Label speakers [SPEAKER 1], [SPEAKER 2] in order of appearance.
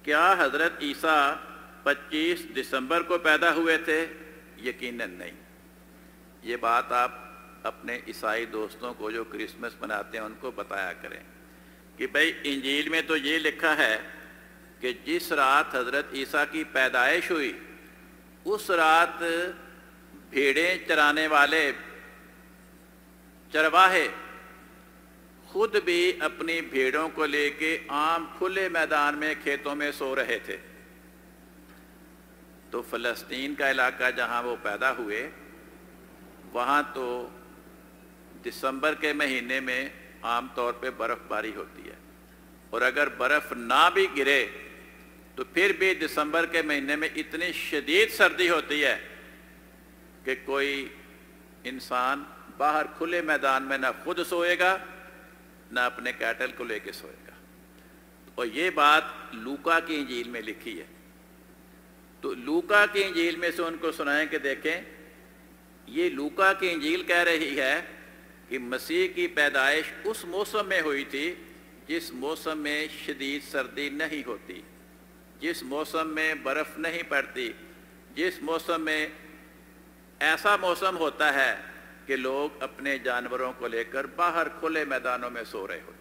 [SPEAKER 1] کیا حضرت عیسیٰ 25 دسمبر کو پیدا ہوئے تھے؟ یقیناً نہیں۔ یہ بات آپ اپنے عیسائی دوستوں کو جو کرسمس مناتے ہیں ان کو بتایا کریں کہ بھئی انجیل میں تو یہ لکھا ہے کہ جس رات حضرت عیسیٰ کی پیدائش ہوئی اس رات بھیڑیں چرانے والے چرواہے خود بھی اپنی بھیڑوں کو لے کے عام کھلے میدان میں کھیتوں میں سو رہے تھے۔ تو فلسطین کا علاقہ جہاں وہ پیدا ہوئے وہاں تو دسمبر کے مہینے میں عام طور پہ برف باری ہوتی ہے، اور اگر برف نہ بھی گرے تو پھر بھی دسمبر کے مہینے میں اتنی شدید سردی ہوتی ہے کہ کوئی انسان باہر کھلے میدان میں نہ خود سوئے گا نہ اپنے کیٹل کو لے کے سوئے گا۔ اور یہ بات لوکا کی انجیل میں لکھی ہے۔ تو لوکا کی انجیل میں سے ان کو سنائیں کہ دیکھیں یہ لوکا کی انجیل کہہ رہی ہے کہ مسیح کی پیدائش اس موسم میں ہوئی تھی جس موسم میں شدید سردی نہیں ہوتی، جس موسم میں برف نہیں پڑتی، جس موسم میں ایسا موسم ہوتا ہے کہ لوگ اپنے جانوروں کو لے کر باہر کھلے میدانوں میں سو رہے ہوتے ہیں۔